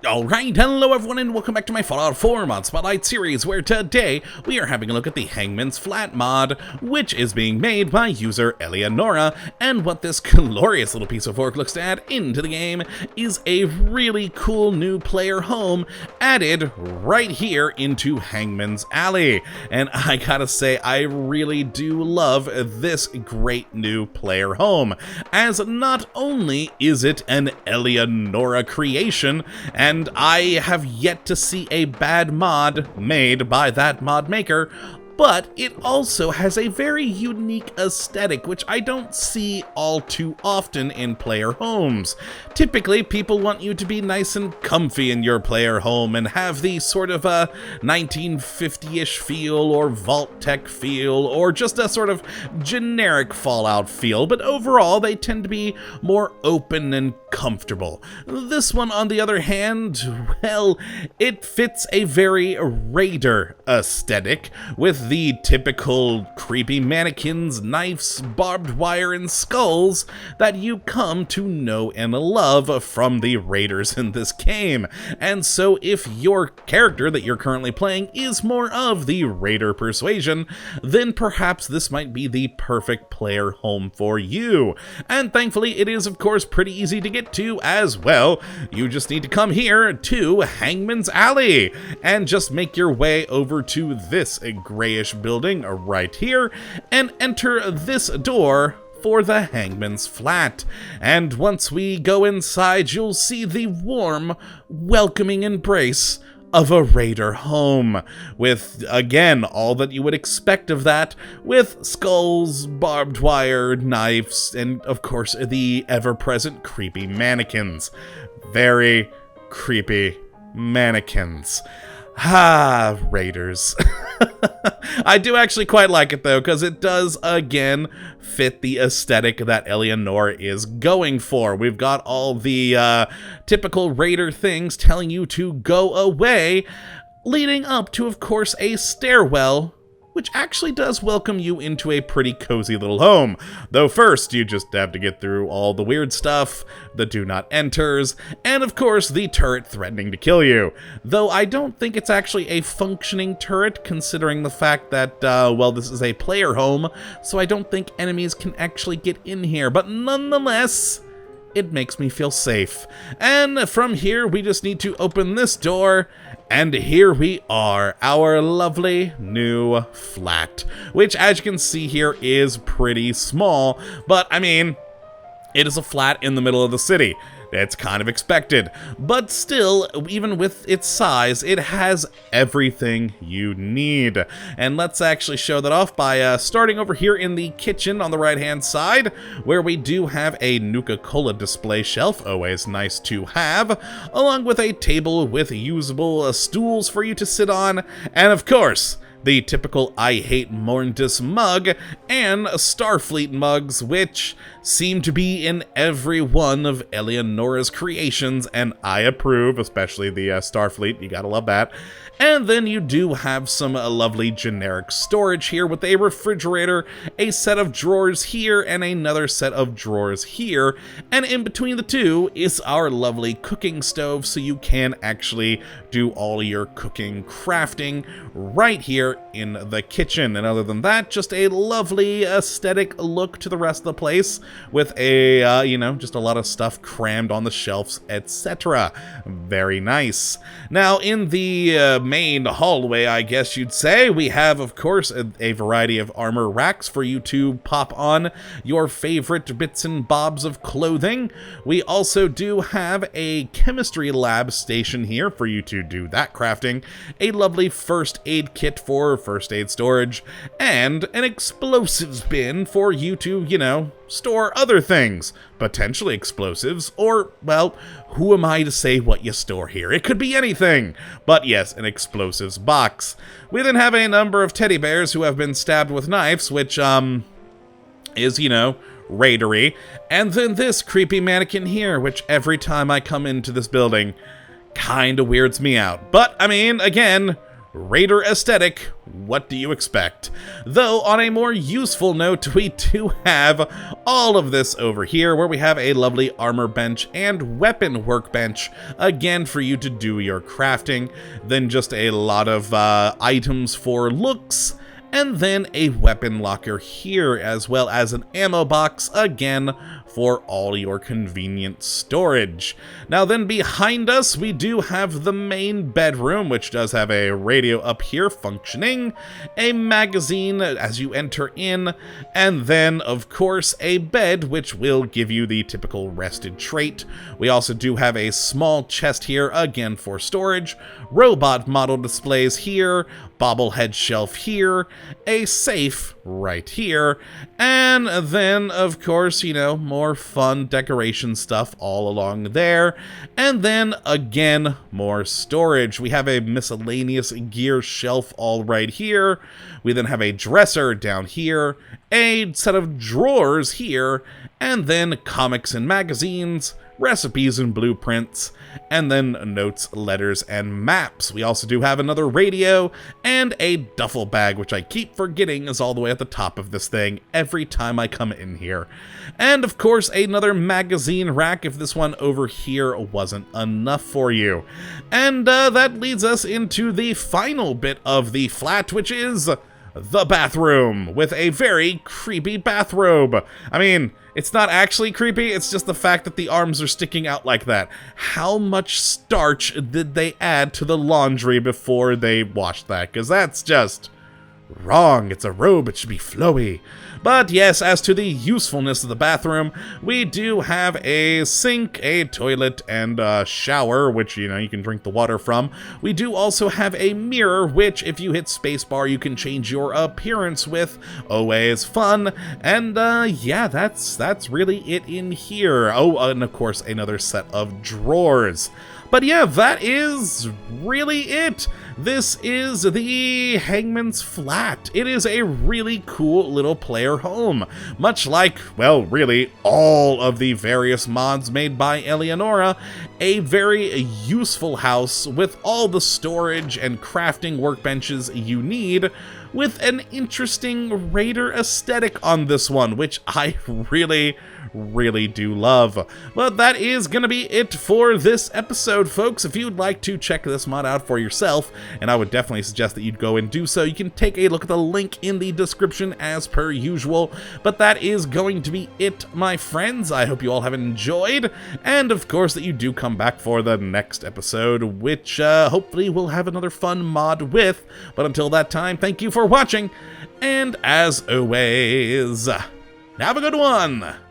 Alright, hello everyone and welcome back to my Fallout 4 Mod Spotlight series, where today we are having a look at the Hangman's Flat mod, which is being made by user Eleonora, and what this glorious little piece of work looks to add into the game is a really cool new player home added right here into Hangman's Alley. And I gotta say, I really do love this great new player home, as not only is it an Eleonora creation, and I have yet to see a bad mod made by that mod maker, but it also has a very unique aesthetic, which I don't see all too often in player homes. Typically, people want you to be nice and comfy in your player home and have the sort of a 1950-ish feel or Vault-Tec feel or just a sort of generic Fallout feel, but overall they tend to be more open and comfortable. This one, on the other hand, well, it fits a very Raider aesthetic with the typical creepy mannequins, knives, barbed wire, and skulls that you come to know and love from the Raiders in this game. And so if your character that you're currently playing is more of the Raider persuasion, then perhaps this might be the perfect player home for you. And thankfully it is of course pretty easy to get to as well. You just need to come here to Hangman's Alley and just make your way over to this grayish building right here and enter this door for the Hangman's Flat. And once we go inside, you'll see the warm, welcoming embrace of a Raider home, with, again, all that you would expect of that, with skulls, barbed wire, knives, and, of course, the ever-present creepy mannequins. Very creepy mannequins. Ah, Raiders. I do actually quite like it, though, because it does, again, fit the aesthetic that Eleonora is going for. We've got all the typical Raider things telling you to go away, leading up to, of course, a stairwell, which actually does welcome you into a pretty cozy little home. Though first, you just have to get through all the weird stuff, the do not enters, and of course, the turret threatening to kill you. Though I don't think it's actually a functioning turret, considering the fact that, well, this is a player home, so I don't think enemies can actually get in here. But nonetheless, it makes me feel safe. And from here, we just need to open this door, and here we are, our lovely new flat, which, as you can see here, is pretty small, but I mean, it is a flat in the middle of the city. It's kind of expected, but still, even with its size, it has everything you need. And let's actually show that off by starting over here in the kitchen on the right-hand side, where we do have a Nuka-Cola display shelf, always nice to have, along with a table with usable stools for you to sit on, and of course, the typical I Hate Mortis mug, and Starfleet mugs, which seem to be in every one of Eleonora's creations, and I approve, especially the Starfleet, you gotta love that. And then you do have some lovely generic storage here with a refrigerator, a set of drawers here, and another set of drawers here. And in between the two is our lovely cooking stove, so you can actually do all your cooking, crafting right here in the kitchen. And other than that, just a lovely aesthetic look to the rest of the place with a, you know, just a lot of stuff crammed on the shelves, etc. Very nice. Now, in the main hallway, I guess you'd say, we have, of course, a variety of armor racks for you to pop on your favorite bits and bobs of clothing. We also do have a chemistry lab station here for you to do that crafting, a lovely first aid kit for first aid storage, and an explosives bin for you to, you know, store other things, potentially explosives, or, well, who am I to say what you store here? It could be anything, but yes, an explosives box. We then have a number of teddy bears who have been stabbed with knives, which, is, you know, raidery, and then this creepy mannequin here, which every time I come into this building, kinda weirds me out. But, I mean, again, Raider aesthetic, what do you expect? Though, on a more useful note, we do have all of this over here, where we have a lovely armor bench and weapon workbench, again for you to do your crafting, then just a lot of items for looks, and then a weapon locker here, as well as an ammo box, again, for all your convenient storage. Now then, behind us, we do have the main bedroom, which does have a radio up here functioning, a magazine as you enter in, and then, of course, a bed, which will give you the typical rested trait. We also do have a small chest here, again for storage, robot model displays here, bobblehead shelf here, a safe right here, and then, of course, you know, more fun decoration stuff all along there, and then, again, more storage. We have a miscellaneous gear shelf all right here. We then have a dresser down here, a set of drawers here, and then comics and magazines, recipes and blueprints, and then notes, letters, and maps. We also do have another radio and a duffel bag, which I keep forgetting is all the way at the top of this thing every time I come in here. And of course, another magazine rack if this one over here wasn't enough for you. And that leads us into the final bit of the flat, which is the bathroom, with a very creepy bathrobe. I mean, it's not actually creepy, it's just the fact that the arms are sticking out like that. How much starch did they add to the laundry before they washed that? Because that's just wrong. It's a robe, it should be flowy. But yes, as to the usefulness of the bathroom, we do have a sink, a toilet, and a shower, which, you know, you can drink the water from. We do also have a mirror, which, if you hit spacebar, you can change your appearance with. Always fun. And, yeah, that's really it in here. Oh, and of course, another set of drawers. But yeah, that is really it. This is the Hangman's Flat. It is a really cool little player home. Much like, well, really, all of the various mods made by Eleonora, a very useful house with all the storage and crafting workbenches you need, with an interesting Raider aesthetic on this one, which I really do love. But that is gonna be it for this episode, folks. If you'd like to check this mod out for yourself, and I would definitely suggest that you'd go and do so, you can take a look at the link in the description as per usual. But that is going to be it, my friends. I hope you all have enjoyed, and of course that you do come back for the next episode, which hopefully we'll have another fun mod with. But until that time, thank you for watching, and as always, have a good one!